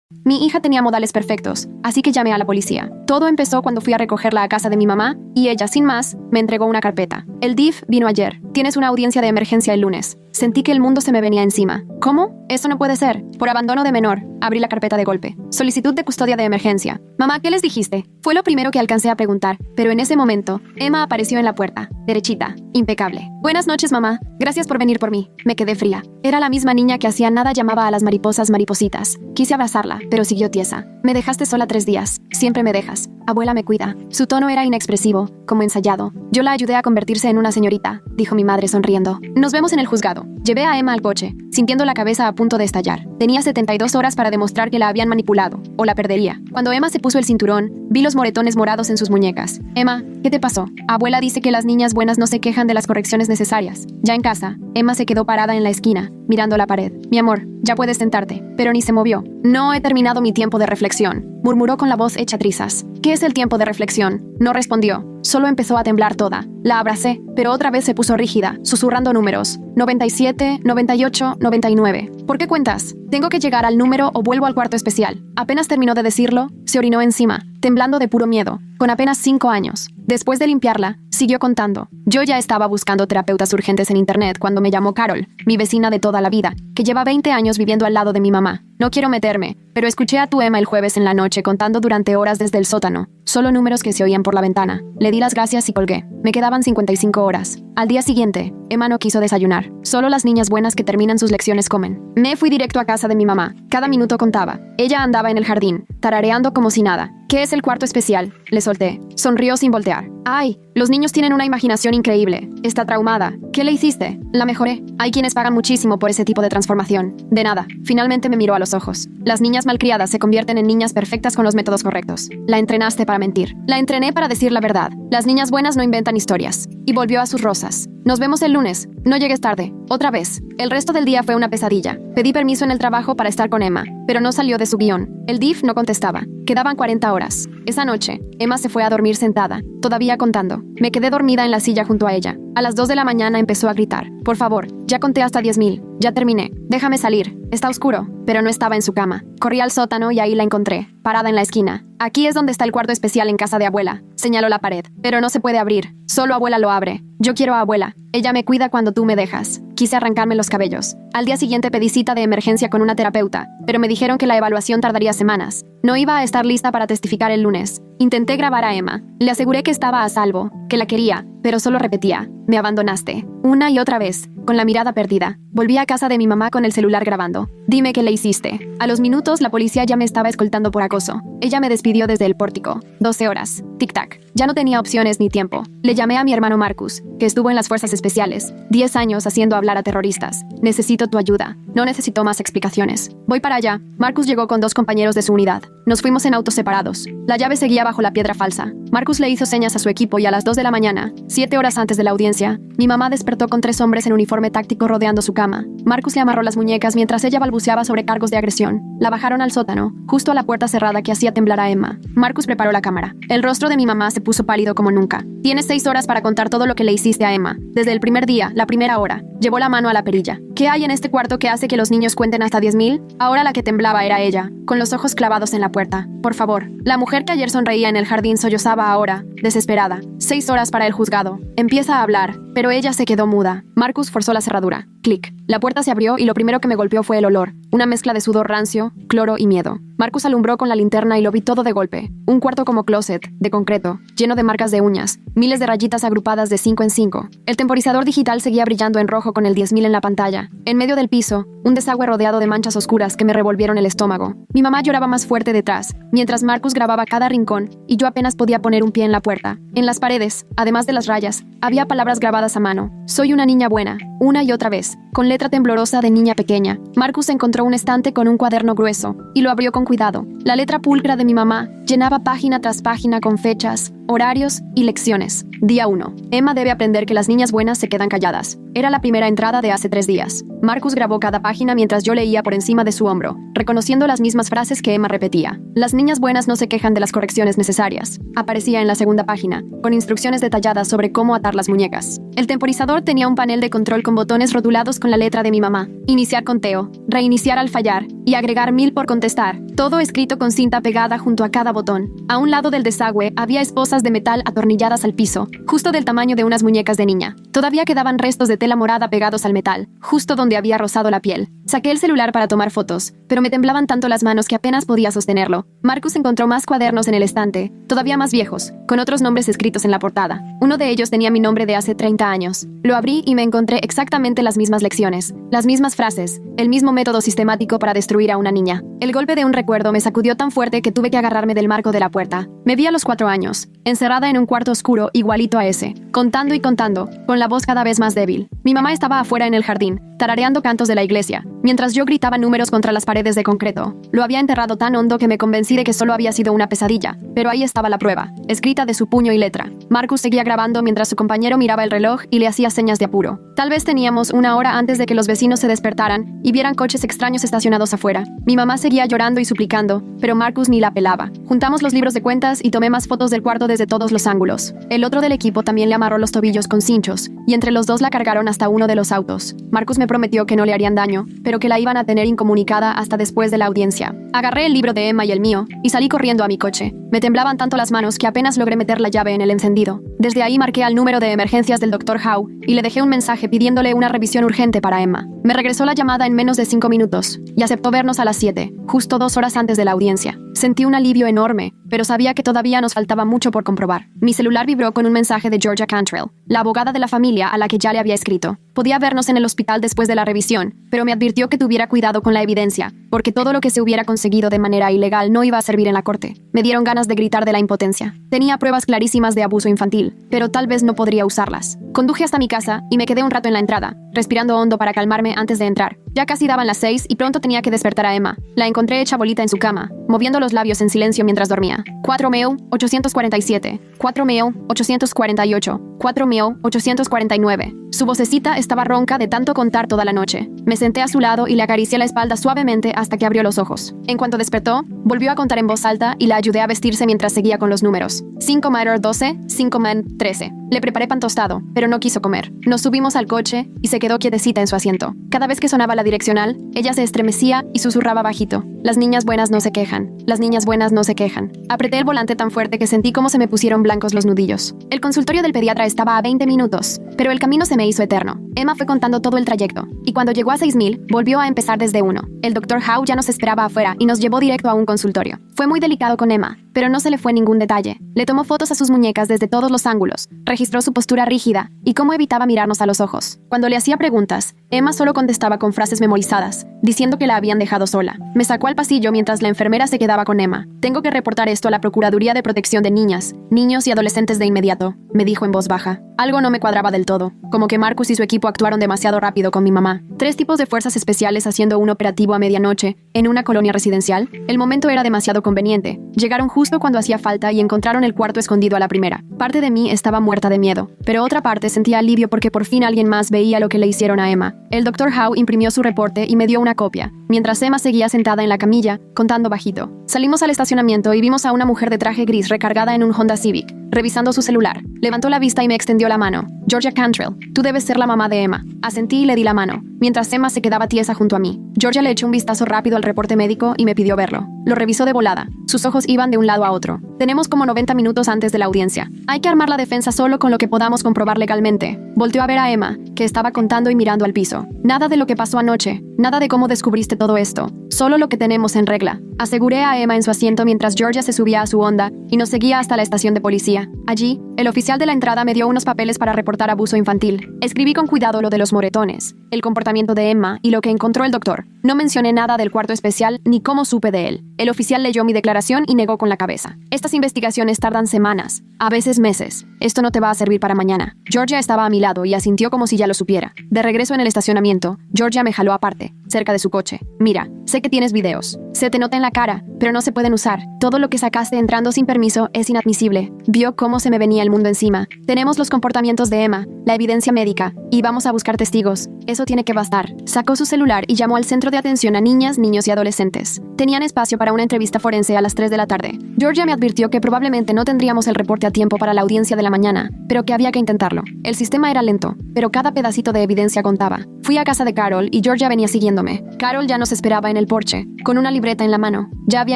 Mi hija tenía modales perfectos, así que llamé a la policía. Todo empezó cuando fui a recogerla a casa de mi mamá y ella, sin más, me entregó una carpeta. El DIF vino ayer. Tienes una audiencia de emergencia el lunes. Sentí que el mundo se me venía encima. ¿Cómo? Eso no puede ser. Por abandono de menor. Abrí la carpeta de golpe. Solicitud de custodia de emergencia. Mamá, ¿qué les dijiste? Fue lo primero que alcancé a preguntar, pero en ese momento, Emma apareció en la puerta. Derechita. Impecable. Buenas noches, mamá. Gracias por venir por mí. Me quedé fría. Era la misma niña que hacía nada llamaba a las mariposas maripositas. Quise abrazarla, pero siguió tiesa. Me dejaste sola 3 días. Siempre me dejas. Abuela me cuida. Su tono era inexpresivo, como ensayado. Yo la ayudé a convertirse en una señorita, dijo mi madre sonriendo. Nos vemos en el juzgado. Llevé a Emma al coche, sintiendo la cabeza a punto de estallar. Tenía 72 horas para demostrar que la habían manipulado, o la perdería. Cuando Emma se puso el cinturón, vi los moretones morados en sus muñecas. Emma, ¿qué te pasó? Abuela dice que las niñas buenas no se quejan de las correcciones necesarias. Ya en casa, Emma se quedó parada en la esquina, mirando la pared. Mi amor, ya puedes sentarte. Pero ni se movió. No he terminado mi tiempo de reflexión, murmuró con la voz hecha trizas. ¿Qué es el tiempo de reflexión? No respondió. Solo empezó a temblar toda. La abracé, pero otra vez se puso rígida, susurrando números. 97, 98, 99. ¿Por qué cuentas? Tengo que llegar al número o vuelvo al cuarto especial. Apenas terminó de decirlo, se orinó encima, temblando de puro miedo, con apenas 5 años. Después de limpiarla, siguió contando. Yo ya estaba buscando terapeutas urgentes en internet cuando me llamó Carol, mi vecina de toda la vida, que lleva 20 años viviendo al lado de mi mamá. No quiero meterme, pero escuché a tu Emma el jueves en la noche contando durante horas desde el sótano. Solo números que se oían por la ventana. Le di las gracias y colgué. Me quedaban 55 horas. Al día siguiente, Emma no quiso desayunar. Solo las niñas buenas que terminan sus lecciones comen. Me fui directo a casa de mi mamá. Cada minuto contaba. Ella andaba en el jardín, tarareando como si nada. ¿Qué es el cuarto especial? Le solté. Sonrió sin voltear. ¡Ay! Los niños tienen una imaginación increíble. Está traumada. ¿Qué le hiciste? La mejoré. Hay quienes pagan muchísimo por ese tipo de transformación. De nada. Finalmente me miró a los ojos. Las niñas malcriadas se convierten en niñas perfectas con los métodos correctos. La entrenaste para mentir. La entrené para decir la verdad. Las niñas buenas no inventan historias. Y volvió a sus rosas. Nos vemos el lunes. No llegues tarde. Otra vez. El resto del día fue una pesadilla. Pedí permiso en el trabajo para estar con Emma, pero no salió de su guión. El DIF no contestaba. Quedaban 40 horas. Esa noche, Emma se fue a dormir sentada, todavía contando. Me quedé dormida en la silla junto a ella. A las 2 de la mañana empezó a gritar. Por favor, ya conté hasta 10,000. Ya terminé. Déjame salir. Está oscuro, pero no estaba en su cama. Corrí al sótano y ahí la encontré, parada en la esquina. Aquí es donde está el cuarto especial en casa de abuela. Señaló la pared. Pero no se puede abrir. Solo abuela lo abre. Yo quiero a abuela. Ella me cuida cuando tú me dejas. Quise arrancarme los cabellos. Al día siguiente pedí cita de emergencia con una terapeuta, pero me dijeron que la evaluación tardaría semanas. No iba a estar lista para testificar el lunes. Intenté grabar a Emma. Le aseguré que estaba a salvo, que la quería, pero solo repetía. Me abandonaste. Una y otra vez, con la mirada perdida. Volví a casa de mi mamá con el celular grabando. Dime qué le hiciste. A los minutos la policía ya me estaba escoltando por acoso. Ella me despidió desde el pórtico. 12 horas. Tic-tac. Ya no tenía opciones ni tiempo. Le llamé a mi hermano Marcus, que estuvo en las fuerzas especiales. 10 años haciendo hablar a terroristas. Necesito tu ayuda. No necesito más explicaciones. Voy para allá. Marcus llegó con 2 compañeros de su unidad. Nos fuimos en autos separados. La llave seguía bajo la piedra falsa. Marcus le hizo señas a su equipo y a las 2 de la mañana, 7 horas antes de la audiencia, mi mamá despertó con 3 hombres en uniforme táctico rodeando su cama. Marcus le amarró las muñecas mientras ella balbuceaba sobre cargos de agresión. La bajaron al sótano, justo a la puerta cerrada que hacía temblar a Emma. Marcus preparó la cámara. El rostro de mi mamá se puso pálido como nunca. Tienes 6 horas para contar todo lo que le hiciste a Emma. Desde el primer día, la primera hora. Llevó la mano a la perilla. ¿Qué hay en este cuarto que hace que los niños cuenten hasta 10,000? Ahora la que temblaba era ella, con los ojos clavados en la puerta. Por favor. La mujer que ayer sonreía en el jardín sollozaba ahora, desesperada. 6 horas para el juzgado. Empieza a hablar, pero ella se quedó muda. Marcus forzó la cerradura. Clic. La puerta se abrió y lo primero que me golpeó fue el olor. Una mezcla de sudor rancio, cloro y miedo. Marcus alumbró con la linterna y lo vi todo de golpe. Un cuarto como closet, de concreto, lleno de marcas de uñas, miles de rayitas agrupadas de 5 en 5. El temporizador digital seguía brillando en rojo con el 10,000 en la pantalla. En medio del piso, un desagüe rodeado de manchas oscuras que me revolvieron el estómago. Mi mamá lloraba más fuerte detrás, mientras Marcus grababa cada rincón y yo apenas podía poner un pie en la puerta. En las paredes, además de las rayas, había palabras grabadas a mano. Soy una niña buena, una y otra vez, con letra temblorosa de niña pequeña. Marcus encontró un estante con un cuaderno grueso y lo abrió con cuidado. La letra pulcra de mi mamá llenaba página tras página con fechas, horarios y lecciones. Día 1. Emma debe aprender que las niñas buenas se quedan calladas. Era la primera entrada de hace 3 días. Marcus grabó cada página mientras yo leía por encima de su hombro, reconociendo las mismas frases que Emma repetía. Las niñas buenas no se quejan de las correcciones necesarias. Aparecía en la segunda página, con instrucciones detalladas sobre cómo atar las muñecas. El temporizador tenía un panel de control con botones rotulados con la letra de mi mamá. Iniciar conteo, reiniciar al fallar y agregar 1000 por contestar. Todo escrito con cinta pegada junto a cada botón. A un lado del desagüe había esposas de metal atornilladas al piso, justo del tamaño de unas muñecas de niña. Todavía quedaban restos de tela morada pegados al metal, justo donde había rozado la piel. Saqué el celular para tomar fotos, pero me temblaban tanto las manos que apenas podía sostenerlo. Marcus encontró más cuadernos en el estante, todavía más viejos, con otros nombres escritos en la portada. Uno de ellos tenía mi nombre de hace 30 años. Lo abrí y me encontré exactamente las mismas lecciones, las mismas frases, el mismo método sistemático para destruir a una niña. El golpe de un recuerdo me sacudió tan fuerte que tuve que agarrarme del marco de la puerta. Me vi a los 4 años, encerrada en un cuarto oscuro igualito a ese, contando y contando, con la voz cada vez más débil. Mi mamá estaba afuera en el jardín, tarareando cantos de la iglesia, mientras yo gritaba números contra las paredes de concreto. Lo había enterrado tan hondo que me convencí de que solo había sido una pesadilla, pero ahí estaba la prueba, escrita de su puño y letra. Marcus seguía grabando mientras su compañero miraba el reloj y le hacía señas de apuro. Tal vez teníamos una hora antes de que los vecinos se despertaran y vieran coches extraños estacionados afuera. Mi mamá seguía llorando y suplicando, pero Marcus ni la pelaba. Juntamos los libros de cuentas y tomé más fotos del cuarto desde todos los ángulos. El otro del equipo también le amarró los tobillos con cinchos, y entre los dos la cargaron hasta uno de los autos. Marcus me prometió que no le harían daño, pero que la iban a tener incomunicada hasta después de la audiencia. Agarré el libro de Emma y el mío, y salí corriendo a mi coche. Me temblaban tanto las manos que apenas logré meter la llave en el encendido. Desde ahí marqué al número de emergencias del Dr. Howe y le dejé un mensaje pidiéndole una revisión urgente para Emma. Me regresó la llamada en menos de 5 minutos, y aceptó vernos a las 7, justo 2 horas antes de la audiencia. Sentí un alivio enorme, pero sabía que todavía nos faltaba mucho por comprobar. Mi celular vibró con un mensaje de Georgia Cantrell, la abogada de la familia a la que ya le había escrito. Podía vernos en el hospital después de la revisión, pero me advirtió que tuviera cuidado con la evidencia, porque todo lo que se hubiera conseguido de manera ilegal no iba a servir en la corte. Me dieron ganas de gritar de la impotencia. Tenía pruebas clarísimas de abuso infantil, pero tal vez no podría usarlas. Conduje hasta mi casa y me quedé un rato en la entrada, respirando hondo para calmarme antes de entrar. Ya casi daban las 6 y pronto tenía que despertar a Emma. La encontré hecha bolita en su cama, moviendo los labios en silencio mientras dormía. 4.847, 4.848, 4.849. Su vocecita estaba ronca de tanto contar toda la noche. Me senté a su lado y le acaricié la espalda suavemente hasta que abrió los ojos. En cuanto despertó, volvió a contar en voz alta y la ayudé a vestirse mientras seguía con los números. 5.12, 5.13. Le preparé pan tostado, pero no quiso comer. Nos subimos al coche y se quedó quietecita en su asiento. Cada vez que sonaba la direccional, ella se estremecía y susurraba bajito. Las niñas buenas no se quejan. Las niñas buenas no se quejan. Apreté el volante tan fuerte que sentí cómo se me pusieron blancos los nudillos. El consultorio del pediatra estaba a 20 minutos, pero el camino se me hizo eterno. Emma fue contando todo el trayecto, y cuando llegó a 6.000, volvió a empezar desde 1. El Dr. Howe ya nos esperaba afuera y nos llevó directo a un consultorio. Fue muy delicado con Emma, pero no se le fue ningún detalle. Le tomó fotos a sus muñecas desde todos los ángulos, registró su postura rígida y cómo evitaba mirarnos a los ojos. Cuando le hacía preguntas, Emma solo contestaba con frases memorizadas, diciendo que la habían dejado sola. Me sacó al pasillo mientras la enfermera se quedaba con Emma. Tengo que reportar esto a la Procuraduría de Protección de Niñas, Niños y Adolescentes de inmediato, me dijo en voz baja. Algo no me cuadraba del todo, como que Marcus y su equipo actuaron demasiado rápido con mi mamá. 3 tipos de fuerzas especiales haciendo un operativo a medianoche, en una colonia residencial. El momento era demasiado conveniente. Llegaron justo cuando hacía falta y encontraron el cuarto escondido a la primera. Parte de mí estaba muerta de miedo, pero otra parte sentía alivio porque por fin alguien más veía lo que le hicieron a Emma. El Dr. Howe imprimió su reporte y me dio una copia, mientras Emma seguía sentada en la camilla, contando bajito. Salimos al estacionamiento y vimos a una mujer de traje gris recargada en un Honda Civic, revisando su celular. Levantó la vista y me extendió la mano. Georgia Cantrell, tú debes ser la mamá de Emma. Asentí y le di la mano, mientras Emma se quedaba tiesa junto a mí. Georgia le echó un vistazo rápido al reporte médico y me pidió verlo. Lo revisó de volada. Sus ojos iban de un lado a otro. Tenemos como 90 minutos antes de la audiencia. Hay que armar la defensa solo con lo que podamos comprobar legalmente. Volteó a ver a Emma, que estaba contando y mirando al piso. Nada de lo que pasó anoche. Nada de cómo descubriste todo esto. Solo lo que tenemos en regla. Aseguré a Emma en su asiento mientras Georgia se subía a su Honda y nos seguía hasta la estación de policía. Allí, El oficial de la entrada me dio unos papeles para reportar abuso infantil. Escribí con cuidado lo de los moretones, el comportamiento de Emma y lo que encontró el doctor. No mencioné nada del cuarto especial ni cómo supe de él. El oficial leyó mi declaración y negó con la cabeza. Estas investigaciones tardan semanas, a veces meses. Esto no te va a servir para mañana. Georgia estaba a mi lado y asintió como si ya lo supiera. De regreso en el estacionamiento, Georgia me jaló aparte, cerca de su coche. Mira, sé que tienes videos. Se te nota en la cara, pero no se pueden usar. Todo lo que sacaste entrando sin permiso es inadmisible. Vio cómo se me venía el mundo encima. Tenemos los comportamientos de Emma, la evidencia médica, y vamos a buscar testigos. Eso tiene que bastar. Sacó su celular y llamó al centro de atención a niñas, niños y adolescentes. Tenían espacio para una entrevista forense a las 3 de la tarde. Georgia me advirtió que probablemente no tendríamos el reporte a tiempo para la audiencia de la mañana, pero que había que intentarlo. El sistema era lento, pero cada pedacito de evidencia contaba. Fui a casa de Carol y Georgia venía siguiéndome. Carol ya nos esperaba en el porche, con una libreta en la mano. Ya había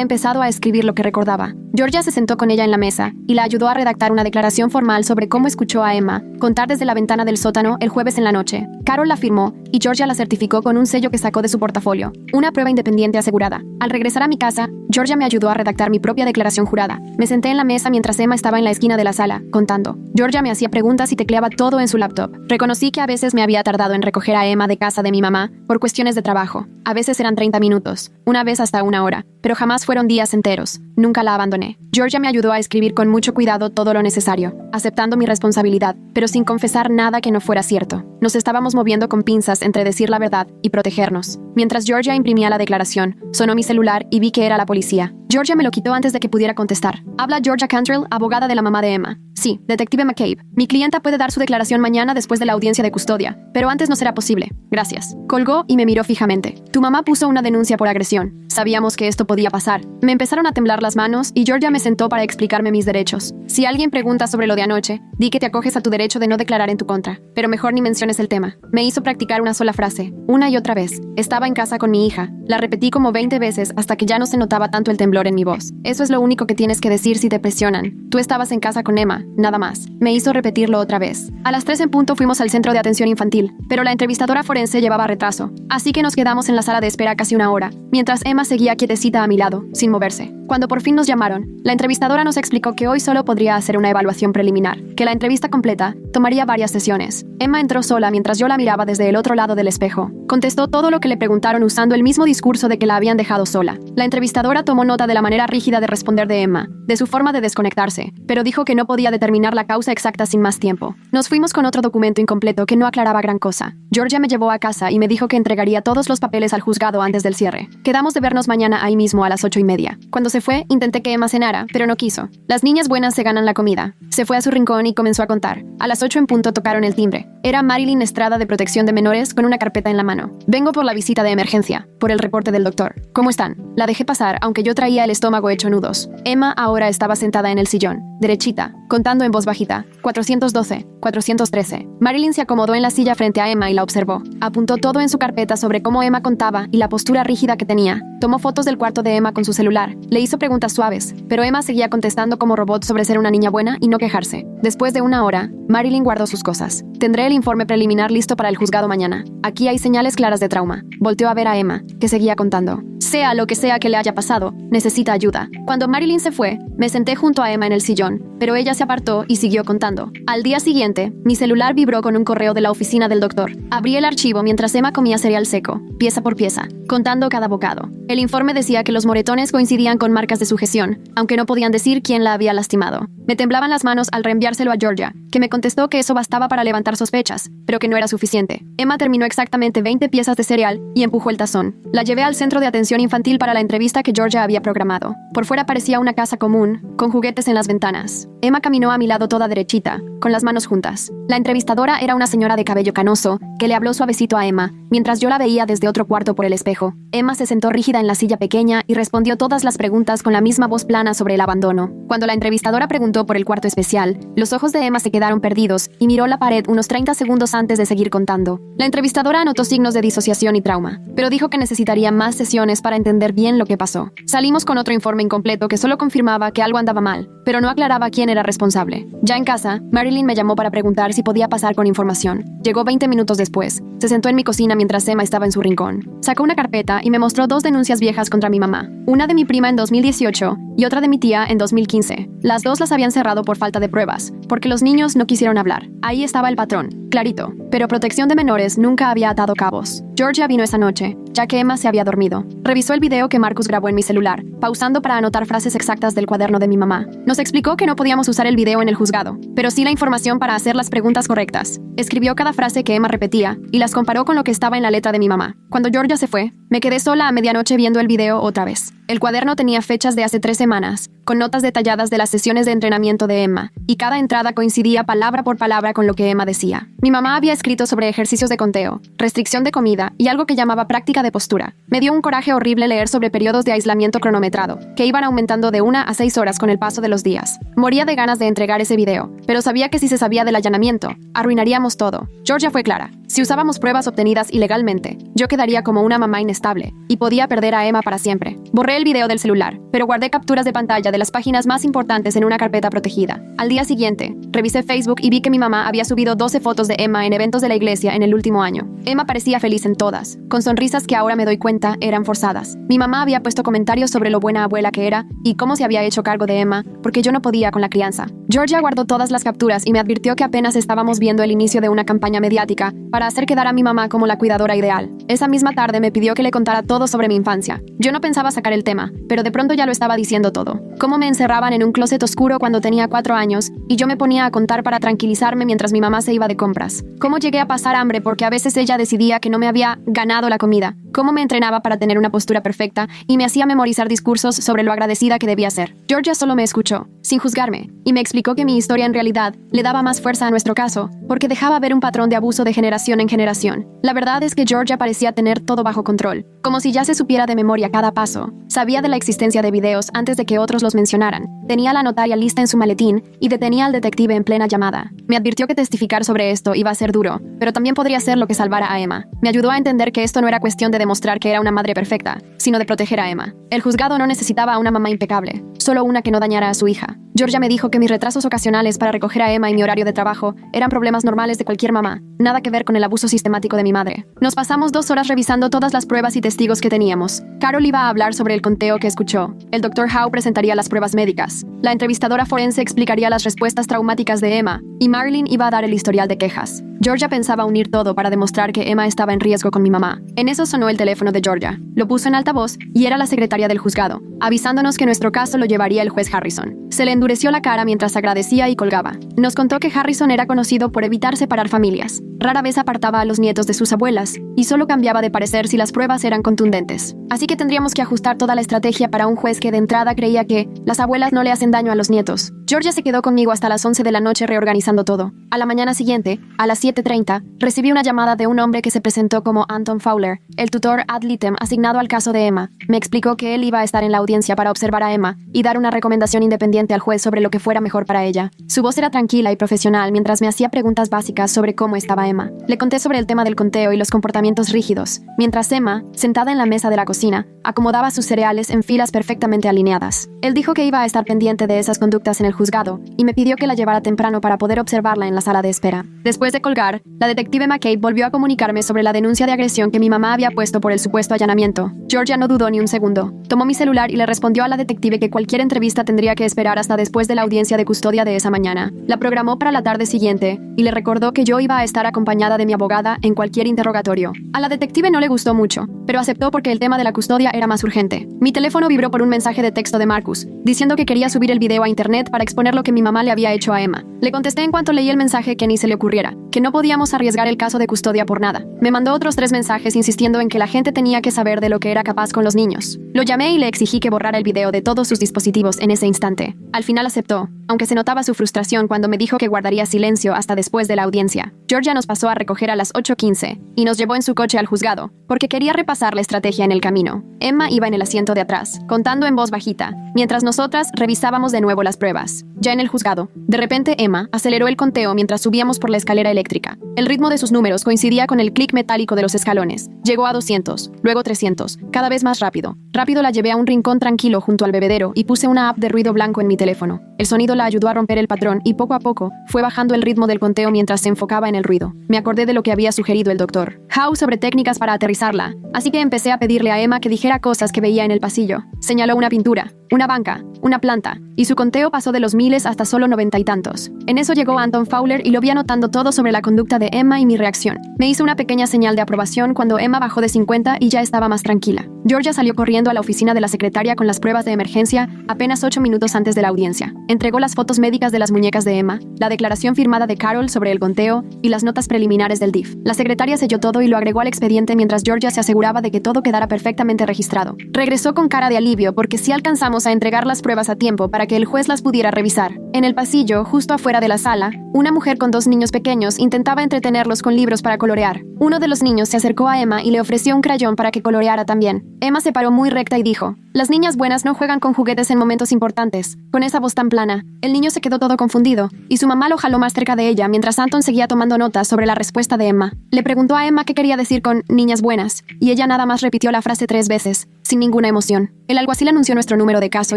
empezado a escribir lo que recordaba. Georgia se sentó con ella en la mesa y la ayudó a redactar una declaración formal sobre cómo escuchó a Emma contar desde la ventana del sótano el jueves en la noche. Carol la firmó y Georgia la certificó con un sello que sacó de su portafolio. Una prueba independiente asegurada. Al regresar a mi casa, Georgia me ayudó a redactar mi propia declaración jurada. Me senté en la mesa mientras Emma estaba en la esquina de la sala, contando. Georgia me hacía preguntas y tecleaba todo en su laptop. Reconocí que a veces me había tardado en recoger a Emma de casa de mi mamá por cuestiones de trabajo. A veces eran 30 minutos, una vez hasta 1 hora, pero jamás fueron días enteros. Nunca la abandoné. Georgia me ayudó a escribir con mucho cuidado todo lo necesario, aceptando mi responsabilidad, pero sin confesar nada que no fuera cierto. Nos estábamos moviendo con pinzas entre decir la verdad y protegernos. Mientras Georgia imprimía la declaración, sonó mi celular y vi que era la policía. Georgia me lo quitó antes de que pudiera contestar. Habla Georgia Cantrell, abogada de la mamá de Emma. Sí, detective McCabe. Mi clienta puede dar su declaración mañana después de la audiencia de custodia, pero antes no será posible. Gracias. Colgó y me miró fijamente. Tu mamá puso una denuncia por agresión. Sabíamos que esto podía pasar. Me empezaron a temblar las manos y Georgia me sentó para explicarme mis derechos. Si alguien pregunta sobre lo de anoche, di que te acoges a tu derecho de no declarar en tu contra, pero mejor ni menciones el tema. Me hizo practicar una sola frase, una y otra vez. Estaba en casa con mi hija. La repetí como 20 veces hasta que ya no se notaba tanto el temblor en mi voz. Eso es lo único que tienes que decir si te presionan. Tú estabas en casa con Emma, nada más. Me hizo repetirlo otra vez. A las 3 en punto fuimos al centro de atención infantil, pero la entrevistadora forense llevaba retraso, así que nos quedamos en la sala de espera casi 1 hora, mientras Emma seguía quietecita a mi lado, sin moverse. Cuando por fin nos llamaron, la entrevistadora nos explicó que hoy solo podría hacer una evaluación preliminar, que la entrevista completa tomaría varias sesiones. Emma entró sola mientras yo la miraba desde el otro lado del espejo. Contestó todo lo que le preguntaron usando el mismo discurso de que la habían dejado sola. La entrevistadora tomó nota de la manera rígida de responder de Emma, de su forma de desconectarse, pero dijo que no podía determinar la causa exacta sin más tiempo. Nos fuimos con otro documento incompleto que no aclaraba gran cosa. Georgia me llevó a casa y me dijo que entregaría todos los papeles al juzgado antes del cierre. Quedamos de vernos mañana ahí mismo a las 8:30. Cuando se fue, intenté que Emma cenara, pero no quiso. Las niñas buenas se ganan la comida. Se fue a su rincón y comenzó a contar. A las 8 en punto tocaron el timbre. Era Marilyn Estrada de Protección de Menores con una carpeta en la mano. Vengo por la visita de emergencia, por el reporte del doctor. ¿Cómo están? La dejé pasar, aunque yo traía el estómago hecho nudos. Emma ahora estaba sentada en el sillón, derechita, contando en voz bajita. 412, 413. Marilyn se acomodó en la silla frente a Emma y la observó. Apuntó todo en su carpeta sobre cómo Emma contaba y la postura rígida que tenía. Tomó fotos del cuarto de Emma con su celular. Le hizo preguntas suaves, pero Emma seguía contestando como robot sobre ser una niña buena y no quejarse. Después de 1 hora, Marilyn guardó sus cosas. Tendré el informe preliminar listo para el juzgado mañana. Aquí hay señales claras de trauma. Volteó a ver a Emma, que seguía contando. Sea lo que sea que le haya pasado, necesita ayuda. Cuando Marilyn se fue, me senté junto a Emma en el sillón, pero ella se apartó y siguió contando. Al día siguiente, mi celular vibró con un correo de la oficina del doctor. Abrí el archivo mientras Emma comía cereal seco, pieza por pieza, contando cada bocado. El informe decía que los moretones coincidían con marcas de sujeción, aunque no podían decir quién la había lastimado. Me temblaban las manos al reenviárselo a Georgia, que me contestó que eso bastaba para levantar sospechas, pero que no era suficiente. Emma terminó exactamente 20 piezas de cereal y empujó el tazón. La llevé al centro de atención infantil para la entrevista que Georgia había programado. Por fuera parecía una casa común, con juguetes en las ventanas. Emma caminó a mi lado toda derechita, con las manos juntas. La entrevistadora era una señora de cabello canoso, que le habló suavecito a Emma, mientras yo la veía desde otro cuarto por el espejo. Emma se sentó rígida en la silla pequeña y respondió todas las preguntas con la misma voz plana sobre el abandono. Cuando la entrevistadora preguntó por el cuarto especial, los ojos de Emma se quedaron perdidos y miró la pared unos 30 segundos antes de seguir contando. La entrevistadora notó signos de disociación y trauma, pero dijo que necesitaría más sesiones para entender bien lo que pasó. Salimos con otro informe incompleto que solo confirmaba que algo andaba mal, pero no aclaraba quién era responsable. Ya en casa, Marilyn Marilyn me llamó para preguntar si podía pasar con información. Llegó 20 minutos después. Se sentó en mi cocina mientras Emma estaba en su rincón. Sacó una carpeta y me mostró 2 denuncias viejas contra mi mamá. Una de mi prima en 2018 y otra de mi tía en 2015. Las 2 las habían cerrado por falta de pruebas, porque los niños no quisieron hablar. Ahí estaba el patrón, clarito. Pero protección de menores nunca había atado cabos. Georgia vino esa noche, ya que Emma se había dormido. Revisó el video que Marcus grabó en mi celular, pausando para anotar frases exactas del cuaderno de mi mamá. Nos explicó que no podíamos usar el video en el juzgado, pero sí la información para hacer las preguntas correctas. Escribió cada frase que Emma repetía y las comparó con lo que estaba en la letra de mi mamá. Cuando Georgia se fue, me quedé sola a medianoche viendo el video otra vez. El cuaderno tenía fechas de hace 3 semanas, con notas detalladas de las sesiones de entrenamiento de Emma, y cada entrada coincidía palabra por palabra con lo que Emma decía. Mi mamá había escrito sobre ejercicios de conteo, restricción de comida y algo que llamaba práctica de postura. Me dio un coraje horrible leer sobre periodos de aislamiento cronometrado, que iban aumentando de 1 a 6 horas con el paso de los días. Moría de ganas de entregar ese video, pero sabía que si se sabía del allanamiento, arruinaríamos todo. Georgia fue clara. Si usábamos pruebas obtenidas ilegalmente, yo quedaría como una mamá inestable, y podía perder a Emma para siempre. Borré el video del celular, pero guardé capturas de pantalla de las páginas más importantes en una carpeta protegida. Al día siguiente, revisé Facebook y vi que mi mamá había subido 12 fotos de Emma en eventos de la iglesia en el último año. Emma parecía feliz en todas, con sonrisas que ahora me doy cuenta eran forzadas. Mi mamá había puesto comentarios sobre lo buena abuela que era y cómo se había hecho cargo de Emma, porque yo no podía con la crianza. Georgia guardó todas las capturas y me advirtió que apenas estábamos viendo el inicio de una campaña mediática para hacer quedar a mi mamá como la cuidadora ideal. Esa misma tarde me pidió que le contara todo sobre mi infancia. Yo no pensaba sacar el tema, pero de pronto ya lo estaba diciendo todo. Cómo me encerraban en un closet oscuro cuando tenía 4 años y yo me ponía a contar para tranquilizarme mientras mi mamá se iba de compras. Cómo llegué a pasar hambre porque a veces ella decidía que no me había ganado la comida. Cómo me entrenaba para tener una postura perfecta y me hacía memorizar discursos sobre lo agradecida que debía ser. Georgia solo me escuchó, sin juzgarme, y me explicó que mi historia en realidad le daba más fuerza a nuestro caso, porque dejaba ver un patrón de abuso de generación en generación. La verdad es que Georgia parecía tener todo bajo control, como si ya se supiera de memoria cada paso. Sabía de la existencia de videos antes de que otros los mencionaran. Tenía la notaria lista en su maletín y detenía al detective en plena llamada. Me advirtió que testificar sobre esto iba a ser duro, pero también podría ser lo que salvara a Emma. Me ayudó a entender que esto no era cuestión de demostrar que era una madre perfecta, sino de proteger a Emma. El juzgado no necesitaba a una mamá impecable, solo una que no dañara a su hija. Georgia me dijo que mis retrasos ocasionales para recoger a Emma y mi horario de trabajo eran problemas normales de cualquier mamá, nada que ver con el abuso sistemático de mi madre. Nos pasamos 2 horas revisando todas las pruebas y testigos que teníamos. Carol iba a hablar sobre el conteo que escuchó. El Dr. Howe presentaría las pruebas médicas. La entrevistadora forense explicaría las respuestas traumáticas de Emma, y Marilyn iba a dar el historial de quejas. Georgia pensaba unir todo para demostrar que Emma estaba en riesgo con mi mamá. En eso sonó el teléfono de Georgia. Lo puso en altavoz y era la secretaria del juzgado, avisándonos que nuestro caso lo llevaría el juez Harrison. Se le endureció la cara mientras agradecía y colgaba. Nos contó que Harrison era conocido por evitar separar familias. Rara vez apartaba a los nietos de sus abuelas y solo cambiaba de parecer si las pruebas eran contundentes. Así que tendríamos que ajustar toda la estrategia para un juez que de entrada creía que las abuelas no le hacen daño a los nietos. Georgia se quedó conmigo hasta las 11 de la noche reorganizando todo. A la mañana siguiente, a las 7:30, recibí una llamada de un hombre que se presentó como Anton Fowler, el tutor ad litem asignado al caso de Emma. Me explicó que él iba a estar en la audiencia para observar a Emma y dar una recomendación independiente al juez sobre lo que fuera mejor para ella. Su voz era tranquila y profesional mientras me hacía preguntas básicas sobre cómo estaba Emma. Le conté sobre el tema del conteo y los comportamientos rígidos, mientras Emma, sentada en la mesa de la cocina, acomodaba sus cereales en filas perfectamente alineadas. Él dijo que iba a estar pendiente de esas conductas en el juzgado y me pidió que la llevara temprano para poder observarla en la sala de espera. Después de colgar, la detective McCabe volvió a comunicarme sobre la denuncia de agresión que mi mamá había puesto por el supuesto allanamiento. Georgia no dudó ni un segundo. Tomó mi celular y le respondió a la detective que cualquier entrevista tendría que esperar hasta después de la audiencia de custodia de esa mañana. La programó para la tarde siguiente y le recordó que yo iba a estar acompañada de mi abogada en cualquier interrogatorio. A la detective no le gustó mucho, pero aceptó porque el tema de la custodia era más urgente. Mi teléfono vibró por un mensaje de texto de Marcus, diciendo que quería subir el video a internet para exponer lo que mi mamá le había hecho a Emma. Le contesté en cuanto leí el mensaje que ni se le ocurriera, que no podíamos arriesgar el caso de custodia por nada. Me mandó otros 3 mensajes insistiendo en que la gente tenía que saber de lo que era capaz con los niños. Lo llamé y le exigí que borrara el video de todos sus dispositivos en ese instante. Al final aceptó, aunque se notaba su frustración cuando me dijo que guardaría silencio hasta después de la audiencia. Georgia nos pasó a recoger a las 8:15 y nos llevó en su coche al juzgado, porque quería repasar la estrategia en el camino. Emma iba en el asiento de atrás, contando en voz bajita, mientras nosotras revisábamos de nuevo las pruebas. Ya en el juzgado, de repente Emma aceleró el conteo mientras subíamos por la escalera eléctrica. El ritmo de sus números coincidía con el clic metálico de los escalones. Llegó a 200, luego 300, cada vez más rápido. Rápido la llevé a un rincón tranquilo junto al bebedero y puse una app de ruido blanco en mi teléfono. El sonido la ayudó a romper el patrón y poco a poco fue bajando el ritmo del conteo mientras se enfocaba en el ruido. Me acordé de lo que había sugerido el doctor Howe sobre técnicas para aterrizarla, así que empecé a pedirle a Emma que dijera cosas que veía en el pasillo. Señaló una pintura, una banca, una planta, y su conteo pasó de los miles hasta solo 90 y tantos. En eso llegó Anton Fowler y lo vi anotando todo sobre la conducta de Emma y mi reacción. Me hizo una pequeña señal de aprobación cuando Emma bajó de 50 y ya estaba más tranquila. Georgia salió corriendo a la oficina de la secretaria con las pruebas de emergencia apenas 8 minutos antes de la audiencia. Entregó las fotos médicas de las muñecas de Emma, la declaración firmada de Carol sobre el conteo y las notas preliminares del DIF. La secretaria selló todo y lo agregó al expediente mientras Georgia se aseguraba de que todo quedara perfectamente registrado. Regresó con cara de alivio porque sí alcanzamos a entregar las pruebas a tiempo para que el juez las pudiera revisar. En el pasillo, justo afuera de la sala, una mujer con 2 niños pequeños intentaba entretenerlos con libros para colorear. Uno de los niños se acercó a Emma y le ofreció un crayón para que coloreara también. Emma se paró muy recta y dijo: «Las niñas buenas no juegan con juguetes en momentos importantes». Con esa voz tan plana, el niño se quedó todo confundido, y su mamá lo jaló más cerca de ella mientras Anton seguía tomando notas sobre la respuesta de Emma. Le preguntó a Emma qué quería decir con «niñas buenas», y ella nada más repitió la frase 3 veces, sin ninguna emoción. El alguacil anunció nuestro número de caso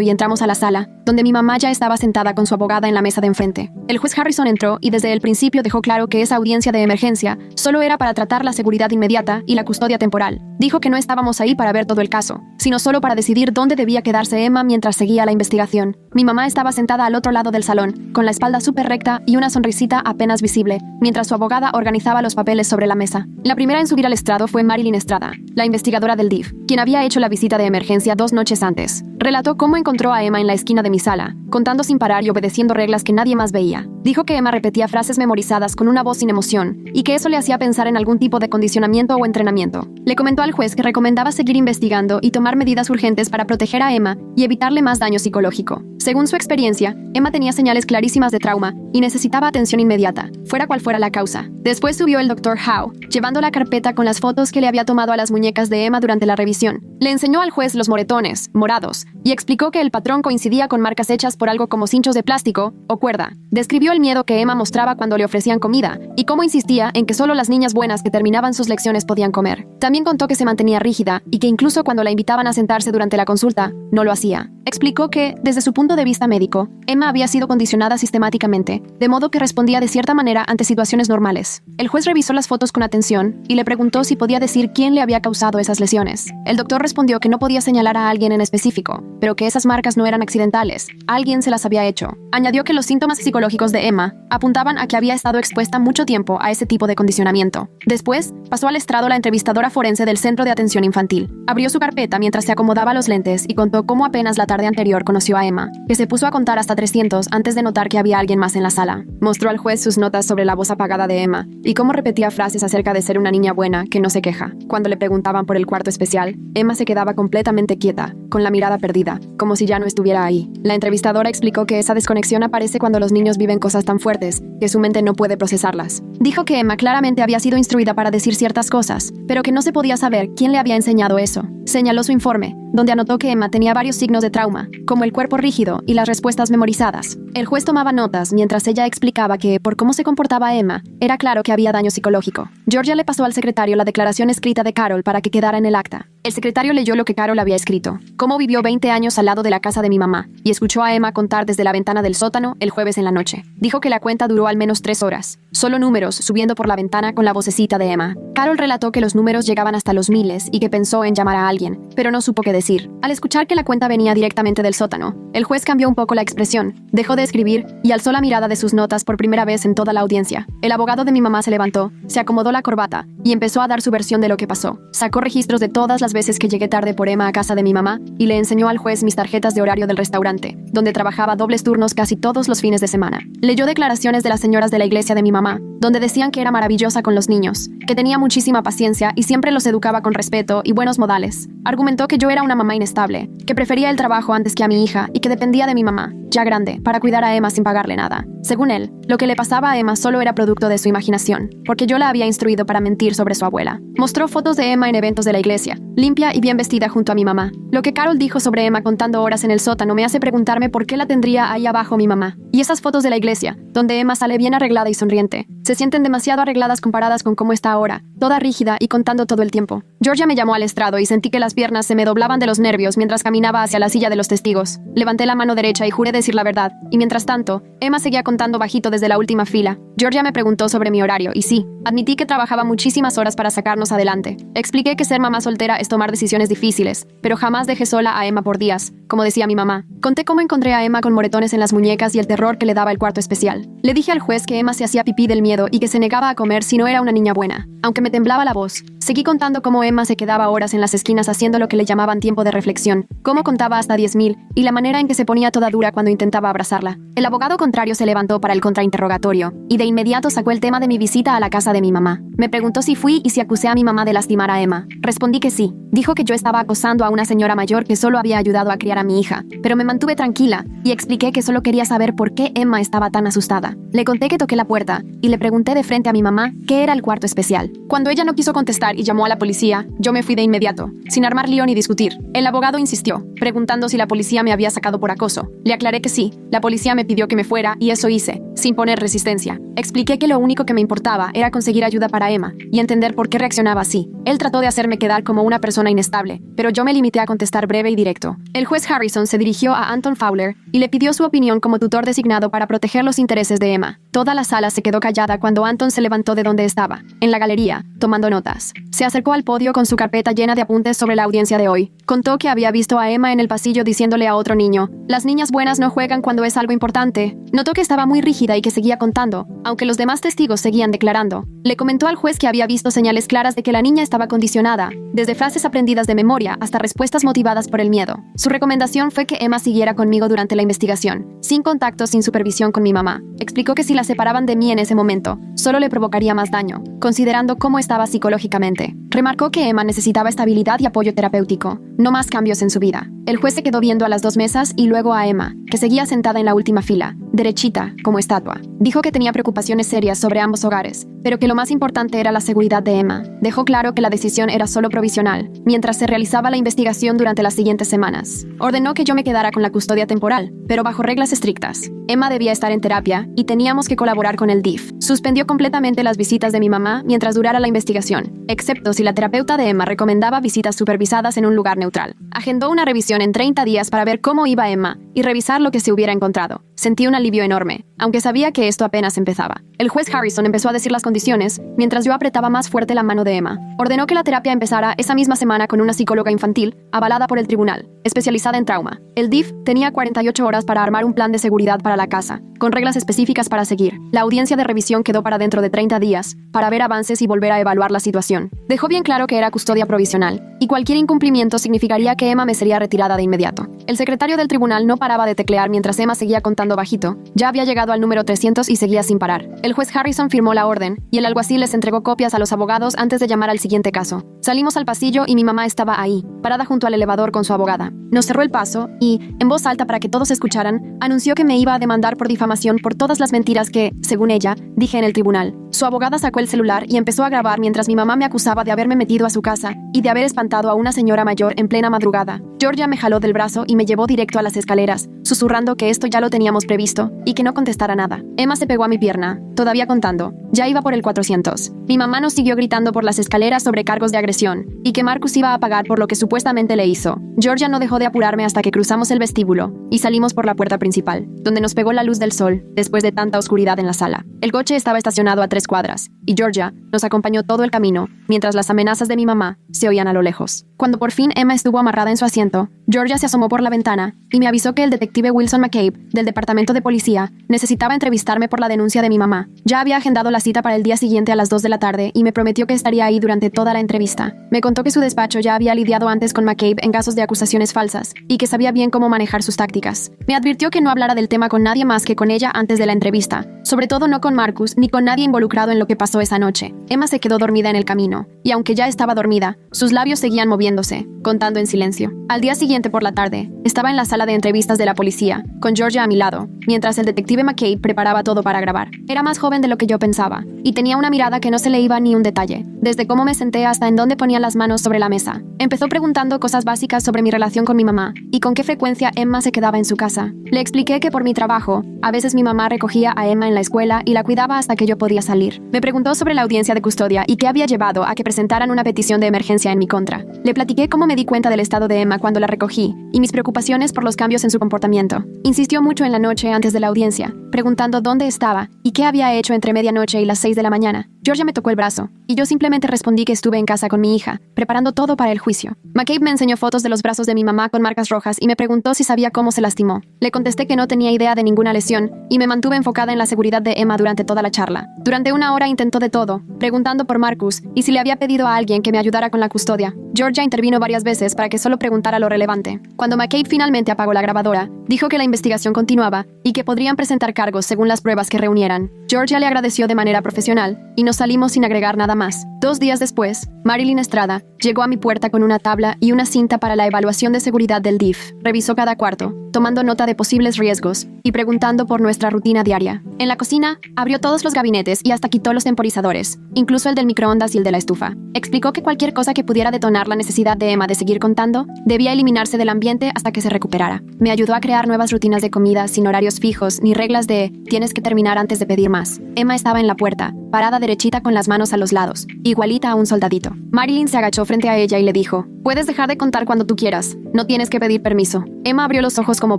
y entramos a la sala, donde mi mamá ya estaba sentada con su abogada en la mesa de enfrente. El juez Harrison entró y desde el principio dejó claro que esa audiencia de emergencia solo era para tratar la seguridad inmediata y la custodia temporal. Dijo que no estábamos ahí para ver todo el caso, sino solo para decidir dónde debía quedarse Emma mientras seguía la investigación. Mi mamá estaba sentada al otro lado del salón, con la espalda súper recta y una sonrisita apenas visible, mientras su abogada organizaba los papeles sobre la mesa. La primera en subir al estrado fue Marilyn Estrada, la investigadora del DIF, quien había hecho la visita de emergencia 2 noches antes. Relató cómo encontró a Emma en la esquina de mi sala, contando sin parar y obedeciendo reglas que nadie más veía. Dijo que Emma repetía frases memorizadas con una voz sin emoción, y que eso le hacía pensar en algún tipo de condicionamiento o entrenamiento. Le comentó al juez que recomendaba seguir investigando y tomar medidas urgentes para proteger a Emma y evitarle más daño psicológico. Según su experiencia, Emma tenía señales clarísimas de trauma y necesitaba atención inmediata, fuera cual fuera la causa. Después subió el Dr. Howe, llevando la carpeta con las fotos que le había tomado a las muñecas de Emma durante la revisión. Le enseñó al juez los moretones, morados, y explicó que el patrón coincidía con marcas hechas por algo como cinchos de plástico o cuerda. Describió el miedo que Emma mostraba cuando le ofrecían comida y cómo insistía en que solo las niñas buenas que terminaban sus lecciones podían comer. También contó que se mantenía rígida y que incluso cuando la invitaban a sentarse durante la consulta, no lo hacía. Explicó que, desde su punto de vista médico, Emma había sido condicionada sistemáticamente, de modo que respondía de cierta manera ante situaciones normales. El juez revisó las fotos con atención y le preguntó si podía decir quién le había causado esas lesiones. El doctor respondió que no podía señalar a alguien en específico, pero que esas marcas no eran accidentales. Alguien se las había hecho. Añadió que los síntomas psicológicos de Emma apuntaban a que había estado expuesta mucho tiempo a ese tipo de condicionamiento. Después, pasó al estrado la entrevistadora forense del Centro de Atención Infantil. Abrió su carpeta mientras se acomodaba los lentes y contó cómo apenas la tarde anterior conoció a Emma, que se puso a contar hasta 300 antes de notar que había alguien más en la sala. Mostró al juez sus notas sobre la voz apagada de Emma y cómo repetía frases acerca de ser una niña buena que no se queja. Cuando le preguntaban por el cuarto especial, Emma se quedaba completamente quieta, con la mirada perdida, como si ya no estuviera ahí. La entrevistadora explicó que esa desconexión aparece cuando los niños viven cosas tan fuertes que su mente no puede procesarlas. Dijo que Emma claramente había sido instruida para decir ciertas cosas, pero que no se podía saber quién le había enseñado eso. Señaló su informe, donde anotó que Emma tenía varios signos de trauma, como el cuerpo rígido y las respuestas memorizadas. El juez tomaba notas mientras ella explicaba que, por cómo se comportaba Emma, era claro que había daño psicológico. Georgia le pasó al secretario la declaración escrita de Carol para que quedara en el acta. El secretario leyó lo que Carol había escrito, cómo vivió 20 años al lado de la casa de mi mamá, y escuchó a Emma contar desde la ventana del sótano el jueves en la noche. Dijo que la cuenta duró al menos 3 horas, solo números subiendo por la ventana con la vocecita de Emma. Carol relató que los números llegaban hasta los miles y que pensó en llamar a alguien, pero no supo qué decir. Al escuchar que la cuenta venía directamente del sótano, el juez cambió un poco la expresión, dejó de escribir y alzó la mirada de sus notas por primera vez en toda la audiencia. El abogado de mi mamá se levantó, se acomodó la corbata y empezó a dar su versión de lo que pasó. Sacó registros de todas las veces que llegué tarde por Emma a casa de mi mamá y le enseñó al juez mis tarjetas de horario del restaurante, donde trabajaba dobles turnos casi todos los fines de semana. Leyó declaraciones de las señoras de la iglesia de mi mamá, donde decían que era maravillosa con los niños, que tenía muchísima paciencia y siempre los educaba con respeto y buenos modales. Argumentó que yo era una mamá inestable, que prefería el trabajo antes que a mi hija y que dependía de mi mamá, ya grande, para cuidar a Emma sin pagarle nada. Según él, lo que le pasaba a Emma solo era producto de su imaginación, porque yo la había instruido para mentir sobre su abuela. Mostró fotos de Emma en eventos de la iglesia, limpia y bien vestida junto a mi mamá. Lo que Carol dijo sobre Emma contando horas en el sótano me hace preguntarme por qué la tendría ahí abajo mi mamá. Y esas fotos de la iglesia, donde Emma sale bien arreglada y sonriente, se sienten demasiado arregladas comparadas con cómo está ahora, toda rígida y contando todo el tiempo. Georgia me llamó al estrado y sentí que las piernas se me doblaban de los nervios mientras caminaba hacia la silla de los testigos. Levanté la mano derecha y juré decir la verdad, y mientras tanto, Emma seguía contando bajito desde la última fila. Georgia me preguntó sobre mi horario, y sí, admití que trabajaba muchísimas horas para sacarnos adelante. Expliqué que ser mamá soltera es tomar decisiones difíciles, pero jamás dejé sola a Emma por días, como decía mi mamá. Conté cómo encontré a Emma con moretones en las muñecas y el terror que le daba el cuarto especial. Le dije al juez que Emma se hacía pipí del miedo y que se negaba a comer si no era una niña buena. Aunque me temblaba la voz, seguí contando cómo Emma se quedaba horas en las esquinas haciendo lo que le llamaban tiempo de reflexión, cómo contaba hasta 10,000 y la manera en que se ponía toda dura cuando intentaba abrazarla. El abogado contrario se levantó para el contrainterrogatorio y de inmediato sacó el tema de mi visita a la casa de mi mamá. Me preguntó si fui y si acusé a mi mamá de lastimar a Emma. Respondí que sí. Dijo que yo estaba acosando a una señora mayor que solo había ayudado a criar a mi hija, pero me mantuve tranquila y expliqué que solo quería saber por qué Emma estaba tan asustada. Le conté que toqué la puerta y le pregunté de frente a mi mamá qué era el cuarto especial. Cuando ella no quiso contestar y llamó a la policía, yo me fui de inmediato, sin armar lío ni discutir. El abogado insistió, preguntando si la policía me había sacado por acoso. Le aclaré que sí, la policía me pidió que me fuera y eso hice, sin poner resistencia. Expliqué que lo único que me importaba era conseguir ayuda para Emma y entender por qué reaccionaba así. Él trató de hacerme quedar como una persona inestable, pero yo me limité a contestar breve y directo. El juez Harrison se dirigió a Anton Fowler y le pidió su opinión como tutor designado para proteger los intereses de Emma. Toda la sala se quedó callada cuando Anton se levantó de donde estaba, en la galería, tomando notas. Se acercó al podio con su carpeta llena de apuntes sobre la audiencia de hoy. Contó que había visto a Emma en el pasillo diciéndole a otro niño, «Las niñas buenas no juegan cuando es algo importante». Notó que estaba muy rígida y que seguía contando, aunque los demás testigos seguían declarando. Le comentó al juez que había visto señales claras de que la niña estaba condicionada, desde frases aprendidas de memoria hasta respuestas motivadas por el miedo. Su recomendación fue que Emma siguiera conmigo durante la investigación, sin contacto, sin supervisión con mi mamá. Explicó que si la separaban de mí en ese momento, solo le provocaría más daño, considerando cómo estaba psicológicamente. Remarcó que Emma necesitaba estabilidad y apoyo terapéutico, no más cambios en su vida. El juez se quedó viendo a las dos mesas y luego a Emma, que seguía sentada en la última fila, derechita, como estatua. Dijo que tenía preocupaciones serias sobre ambos hogares, pero que lo más importante era la seguridad de Emma. Dejó claro que la decisión era solo provisional, mientras se realizaba la investigación durante las siguientes semanas. Ordenó que yo me quedara con la custodia temporal, pero bajo reglas estrictas. Emma debía estar en terapia y teníamos que colaborar con el DIF. Suspendió completamente las visitas de mi mamá mientras durara la investigación, excepto si la terapeuta de Emma recomendaba visitas supervisadas en un lugar neutral. Agendó una revisión en 30 días para ver cómo iba Emma y revisar lo que se hubiera encontrado. Sentí un alivio enorme, aunque sabía que esto apenas empezaba. El juez Harrison empezó a decir las condiciones mientras yo apretaba más fuerte la mano de Emma. Ordenó que la terapia empezara esa misma semana con una psicóloga infantil, avalada por el tribunal, especializada en trauma. El DIF tenía 48 horas para armar un plan de seguridad para la casa, con reglas específicas para seguir. La audiencia de revisión quedó para dentro de 30 días, para ver avances y volver a evaluar la situación. Dejó bien claro que era custodia provisional, y cualquier incumplimiento significaría que Emma me sería retirada de inmediato. El secretario del tribunal no paraba de teclear mientras Emma seguía contando bajito. Ya había llegado al número 300 y seguía sin parar. El juez Harrison firmó la orden, y el alguacil les entregó copias a los abogados antes de llamar al siguiente caso. Salimos al pasillo y mi mamá estaba ahí, parada junto al elevador con su abogada. Nos cerró el paso y, en voz alta para que todos escucharan, anunció que me iba a demandar por difamación por todas las mentiras que, según ella, dije en el tribunal. Su abogada sacó el celular y empezó a grabar mientras mi mamá me acusaba de haberme metido a su casa y de haber espantado a una señora mayor en plena madrugada. Georgia me jaló del brazo y me llevó directo a las escaleras, susurrando que esto ya lo teníamos previsto y que no contestara nada. Emma se pegó a mi pierna, todavía contando. Ya iba por el 400. Mi mamá nos siguió gritando por las escaleras sobre cargos de agresión y que Marcus iba a pagar por lo que supuestamente le hizo. Georgia no dejó de apurarme hasta que cruzamos el vestíbulo y salimos por la puerta principal, donde nos pegó la luz del sol después de tanta oscuridad en la sala. El coche estaba estacionado a 3 cuadras y Georgia nos acompañó todo el camino mientras las amenazas de mi mamá se oían a lo lejos. Cuando por fin Emma estuvo amarrada en su asiento, Georgia se asomó por la ventana y me avisó que el detective Wilson McCabe, del departamento de policía, necesitaba entrevistarme por la denuncia de mi mamá. Ya había agendado la cita para el día siguiente a las 2 de la tarde y me prometió que estaría ahí durante toda la entrevista. Me contó que su despacho ya había lidiado antes con McCabe en casos de acusaciones falsas y que sabía bien cómo manejar sus tácticas. Me advirtió que no hablara del tema con nadie más que con ella antes de la entrevista, sobre todo no con Marcus ni con nadie involucrado en lo que pasó esa noche. Emma se quedó dormida en el camino, y aunque ya estaba dormida, sus labios seguían moviéndose, contando en silencio. Al día siguiente por la tarde, estaba en la sala de entrevistas de la policía policía, con Georgia a mi lado, mientras el detective McCabe preparaba todo para grabar. Era más joven de lo que yo pensaba, y tenía una mirada que no se le iba ni un detalle, desde cómo me senté hasta en dónde ponía las manos sobre la mesa. Empezó preguntando cosas básicas sobre mi relación con mi mamá, y con qué frecuencia Emma se quedaba en su casa. Le expliqué que por mi trabajo, a veces mi mamá recogía a Emma en la escuela y la cuidaba hasta que yo podía salir. Me preguntó sobre la audiencia de custodia y qué había llevado a que presentaran una petición de emergencia en mi contra. Le platiqué cómo me di cuenta del estado de Emma cuando la recogí, y mis preocupaciones por los cambios en su comportamiento. Insistió mucho en la noche antes de la audiencia, preguntando dónde estaba y qué había hecho entre medianoche y las 6 de la mañana. Georgia me tocó el brazo, y yo simplemente respondí que estuve en casa con mi hija, preparando todo para el juicio. McCabe me enseñó fotos de los brazos de mi mamá con marcas rojas y me preguntó si sabía cómo se lastimó. Le contesté que no tenía idea de ninguna lesión, y me mantuve enfocada en la seguridad de Emma durante toda la charla. Durante una hora intentó de todo, preguntando por Marcus y si le había pedido a alguien que me ayudara con la custodia. Georgia intervino varias veces para que solo preguntara lo relevante. Cuando McCabe finalmente apagó la grabadora, dijo que la investigación continuaba y que podrían presentar cargos según las pruebas que reunieran. Georgia le agradeció de manera profesional y nos salimos sin agregar nada más. 2 días después, Marilyn Estrada llegó a mi puerta con una tabla y una cinta para la evaluación de seguridad del DIF. Revisó cada cuarto, tomando nota de posibles riesgos y preguntando por nuestra rutina diaria. En la cocina, abrió todos los gabinetes y hasta quitó los temporizadores, incluso el del microondas y el de la estufa. Explicó que cualquier cosa que pudiera detonar la necesidad de Emma de seguir contando debía eliminarse del ambiente hasta que se recuperara. Me ayudó a crear nuevas rutinas de comida sin horarios fijos ni reglas de tienes que terminar antes de pedir más. Emma estaba en la puerta, parada derechita con las manos a los lados, igualita a un soldadito. Marilyn se agachó frente a ella y le dijo, puedes dejar de contar cuando tú quieras, no tienes que pedir permiso. Emma abrió los ojos como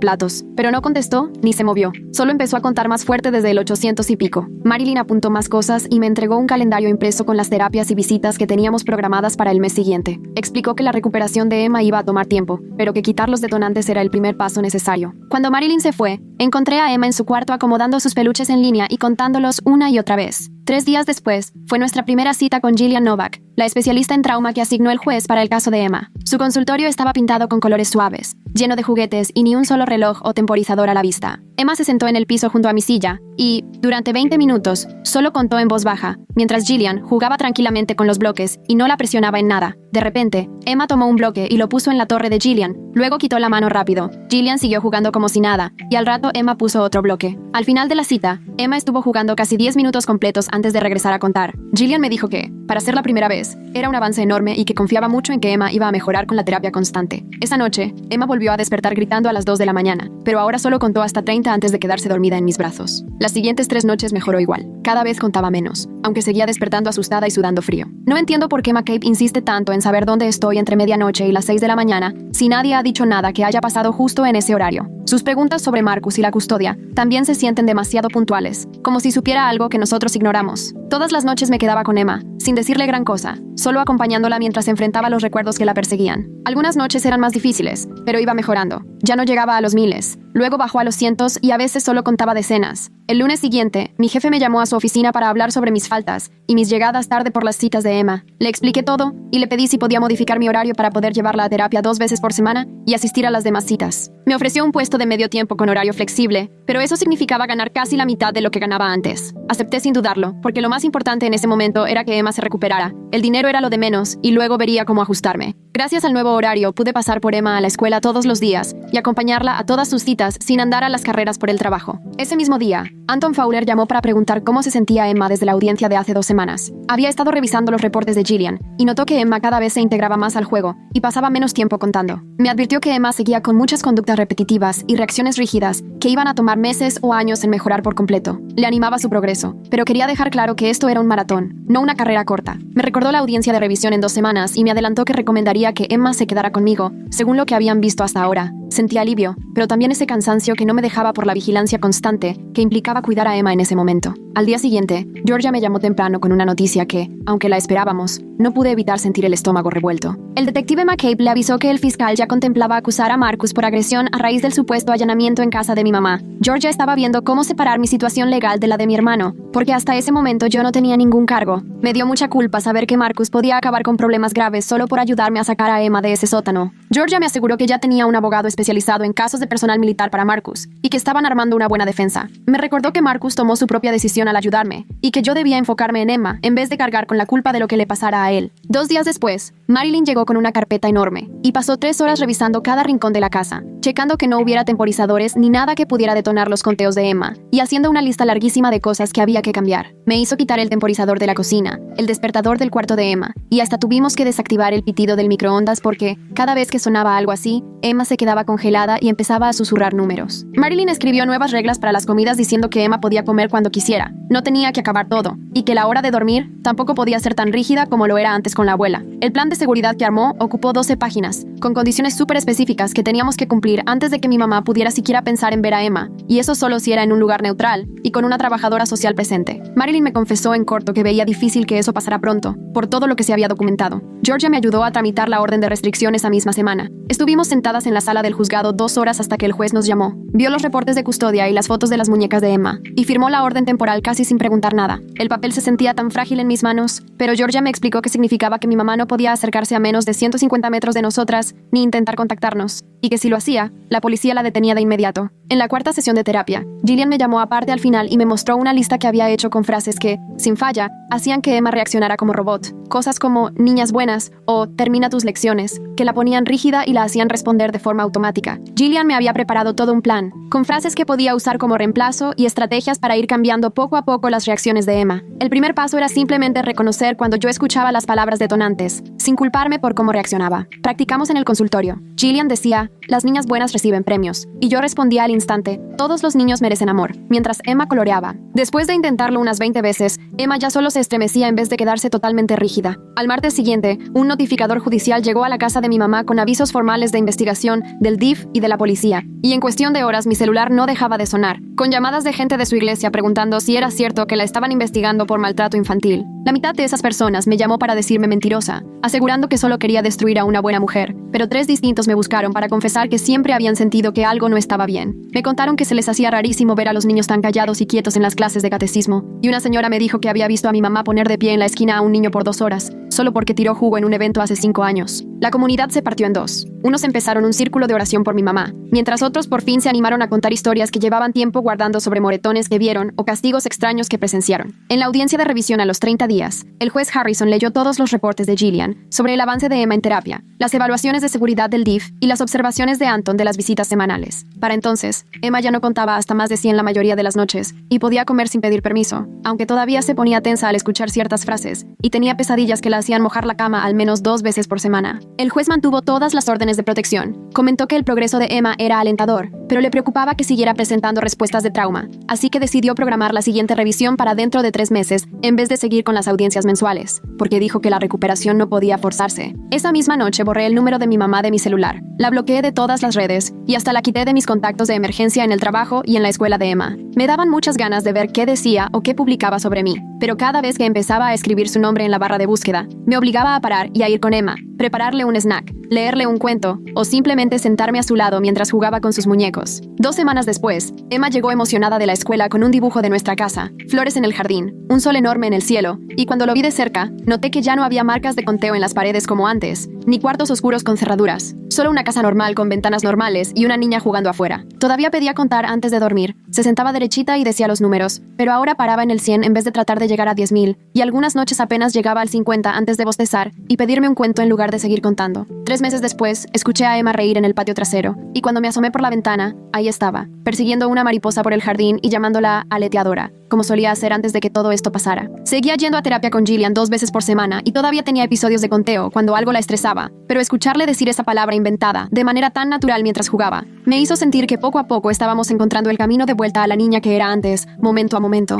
platos, pero no contestó ni se movió. Solo empezó a contar más fuerte desde el 800 y pico. Marilyn apuntó más cosas y me entregó un calendario impreso con las terapias y visitas que teníamos programadas para el mes siguiente. Explicó que la recuperación de Emma iba a tomar tiempo, pero que quitar los detonantes era el primer paso necesario. Cuando Marilyn se fue, encontré a Emma en su cuarto acomodando sus peluches en línea y contándolos una y otra vez. 3 días después, fue nuestra primera cita con Gillian Novak, la especialista en trauma que asignó el juez para el caso de Emma. Su consultorio estaba pintado con colores suaves, lleno de juguetes y ni un solo reloj o temporizador a la vista. Emma se sentó en el piso junto a mi silla y, durante 20 minutos, solo contó en voz baja, mientras Gillian jugaba tranquilamente con los bloques y no la presionaba en nada. De repente, Emma tomó un bloque y lo puso en la torre de Gillian, luego quitó la mano rápido. Gillian siguió jugando como si nada, y al rato Emma puso otro bloque. Al final de la cita, Emma estuvo jugando casi 10 minutos completos antes de regresar a contar. Gillian me dijo que, para ser la primera vez, era un avance enorme y que confiaba mucho en que Emma iba a mejorar con la terapia constante. Esa noche, Emma volvió a despertar gritando a las 2 de la mañana, pero ahora solo contó hasta 30 antes de quedarse dormida en mis brazos. Las siguientes 3 noches mejoró igual. Cada vez contaba menos, aunque seguía despertando asustada y sudando frío. No entiendo por qué McCabe insiste tanto en saber dónde estoy entre medianoche y las 6 de la mañana, si nadie ha dicho nada que haya pasado justo en ese horario. Sus preguntas sobre Marcus y la custodia también se sienten demasiado puntuales, como si supiera algo que nosotros ignoramos. Todas las noches me quedaba con Emma, sin decirle gran cosa, solo acompañándola mientras enfrentaba los recuerdos que la perseguían. Algunas noches eran más difíciles, pero iba mejorando. Ya no llegaba a los miles, luego bajó a los cientos y a veces solo contaba decenas. El lunes siguiente, mi jefe me llamó a su oficina para hablar sobre mis faltas y mis llegadas tarde por las citas de Emma. Le expliqué todo y le pedí si podía modificar mi horario para poder llevarla a terapia 2 veces por semana y asistir a las demás citas. Me ofreció un puesto de medio tiempo con horario flexible, pero eso significaba ganar casi la mitad de lo que ganaba antes. Acepté sin dudarlo, porque lo más importante en ese momento era que Emma se recuperara. El dinero era lo de menos y luego vería cómo ajustarme. Gracias al nuevo horario pude pasar por Emma a la escuela todos los días y acompañarla a todas sus citas sin andar a las carreras por el trabajo. Ese mismo día, Anton Fowler llamó para preguntar cómo se sentía Emma desde la audiencia de hace 2 semanas. Había estado revisando los reportes de Gillian y notó que Emma cada vez se integraba más al juego y pasaba menos tiempo contando. Me advirtió que Emma seguía con muchas conductas repetitivas y reacciones rígidas que iban a tomar meses o años en mejorar por completo. Le animaba su progreso, pero quería dejar claro que esto era un maratón, no una carrera corta. Me recordó la audiencia de revisión en 2 semanas y me adelantó que recomendaría que Emma se quedara conmigo, según lo que habían visto hasta ahora. Sentí alivio, pero también ese cansancio que no me dejaba por la vigilancia constante que implicaba cuidar a Emma en ese momento. Al día siguiente, Georgia me llamó temprano con una noticia que, aunque la esperábamos, no pude evitar sentir el estómago revuelto. El detective McCabe le avisó que el fiscal ya contemplaba acusar a Marcus por agresión a raíz del supuesto allanamiento en casa de mi mamá. Georgia estaba viendo cómo separar mi situación legal de la de mi hermano, porque hasta ese momento yo no tenía ningún cargo. Me dio mucha culpa saber que Marcus podía acabar con problemas graves solo por ayudarme a sacar a Emma de ese sótano. Georgia me aseguró que ya tenía un abogado especializado en casos de personal militar para Marcus y que estaban armando una buena defensa. Me recordó que Marcus tomó su propia decisión al ayudarme, y que yo debía enfocarme en Emma en vez de cargar con la culpa de lo que le pasara a él. 2 días después, Marilyn llegó con una carpeta enorme, y pasó 3 horas revisando cada rincón de la casa, checando que no hubiera temporizadores ni nada que pudiera detonar los conteos de Emma, y haciendo una lista larguísima de cosas que había que cambiar. Me hizo quitar el temporizador de la cocina, el despertador del cuarto de Emma, y hasta tuvimos que desactivar el pitido del microondas porque, cada vez que sonaba algo así, Emma se quedaba congelada y empezaba a susurrar números. Marilyn escribió nuevas reglas para las comidas diciendo que Emma podía comer cuando quisiera, no tenía que acabar todo, y que la hora de dormir tampoco podía ser tan rígida como lo era antes con la abuela. El plan de seguridad que armó ocupó 12 páginas, con condiciones súper específicas que teníamos que cumplir antes de que mi mamá pudiera siquiera pensar en ver a Emma, y eso solo si era en un lugar neutral y con una trabajadora social presente. Marilyn me confesó en corto que veía difícil que eso pasara pronto, por todo lo que se había documentado. Georgia me ayudó a tramitar la orden de restricción esa misma semana. Estuvimos sentadas en la sala del juzgado 2 horas hasta que el juez nos llamó. Vio los reportes de custodia y las fotos de las muñecas de Emma, y firmó la orden temporal casi sin preguntar nada. El papel se sentía tan frágil en mis manos, pero Georgia me explicó que significaba que mi mamá no podía acercarse a menos de 150 metros de nosotras, ni intentar contactarnos, y que si lo hacía, la policía la detenía de inmediato. En la 4ª sesión de terapia, Gillian me llamó aparte al final y me mostró una lista que había hecho con frases que, sin falla, hacían que Emma reaccionara como robot. Cosas como niñas buenas o termina tus lecciones, que la ponían rígida y la hacían responder de forma automática. Gillian me había preparado todo un plan, con frases que podía usar como reemplazo y estrategias para ir cambiando poco a poco las reacciones de Emma. El primer paso era simplemente reconocer cuando yo escuchaba las palabras detonantes, sin culparme por cómo reaccionaba. Practicamos en el consultorio. Gillian decía, las niñas buenas reciben premios, y yo respondía al instante, todos los niños merecen amor, mientras Emma coloreaba. Después de intentarlo unas 20 veces, Emma ya solo se estremecía en vez de quedarse totalmente rígida. Al martes siguiente, un notificador judicial llegó a la casa de mi mamá con avisos formales de investigación del DIF y de la policía, y en cuestión de horas mi celular no dejaba de sonar, con llamadas de gente de su iglesia preguntando si era cierto que la estaban investigando por maltrato infantil. La mitad de esas personas me llamó para decirme mentirosa, asegurando que solo quería destruir a una buena mujer, pero 3 distintos me buscaron para confesar que siempre habían sentido que algo no estaba bien. Me contaron que se les hacía rarísimo ver a los niños tan callados y quietos en las clases de catecismo, y una señora me dijo que había visto a mi mamá poner de pie en la esquina a un niño por 2 horas, solo porque tiró jugo en un evento hace 5 años. La comunidad se partió en dos. Unos empezaron un círculo de oración por mi mamá, mientras otros por fin se animaron a contar historias que llevaban tiempo guardando sobre moretones que vieron o castigos extraños que presenciaron. En la audiencia de revisión a los 30 días, el juez Harrison leyó todos los reportes de Gillian sobre el avance de Emma en terapia, las evaluaciones de seguridad del DIF y las observaciones de Anton de las visitas semanales. Para entonces, Emma ya no contaba hasta más de 100 la mayoría de las noches y podía comer sin pedir permiso, aunque todavía se ponía tensa al escuchar ciertas frases y tenía pesadillas que la hacían mojar la cama al menos 2 veces por semana. El juez mantuvo todas las órdenes de protección. Comentó que el progreso de Emma era alentador, pero le preocupaba que siguiera presentando respuestas de trauma, así que decidió programar la siguiente revisión para dentro de 3 meses, en vez de seguir con las audiencias mensuales, porque dijo que la recuperación no podía forzarse. Esa misma noche borré el número de mi mamá de mi celular, la bloqueé de todas las redes y hasta la quité de mis contactos de emergencia en el trabajo y en la escuela de Emma. Me daban muchas ganas de ver qué decía o qué publicaba sobre mí, pero cada vez que empezaba a escribir su nombre en la barra de búsqueda, me obligaba a parar y a ir con Emma, prepararle un snack, leerle un cuento o simplemente sentarme a su lado mientras jugaba con sus muñecos. 2 semanas después, Emma llegó emocionada de la escuela con un dibujo de nuestra casa, flores en el jardín, un sol enorme en el cielo, y cuando lo vi de cerca, noté que ya no había marcas de conteo en las paredes como antes, ni cuartos oscuros con cerraduras, solo una casa normal con ventanas normales y una niña jugando afuera. Todavía pedía contar antes de dormir, se sentaba derechita y decía los números, pero ahora paraba en el 100 en vez de tratar de llegar a 10,000, y algunas noches apenas llegaba al 50 antes de bostezar y pedirme un cuento en lugar de seguir contando. 3 meses después, escuché a Emma reír en el patio trasero, y cuando me asomé por la ventana, ahí estaba, persiguiendo una mariposa por el jardín y llamándola aleteadora, como solía hacer antes de que todo esto pasara. Seguía yendo a terapia con Gillian 2 veces por semana y todavía tenía episodios de conteo cuando algo la estresaba, pero escucharle decir esa palabra inventada, de manera tan natural mientras jugaba, me hizo sentir que poco a poco estábamos encontrando el camino de vuelta a la niña que era antes, momento a momento.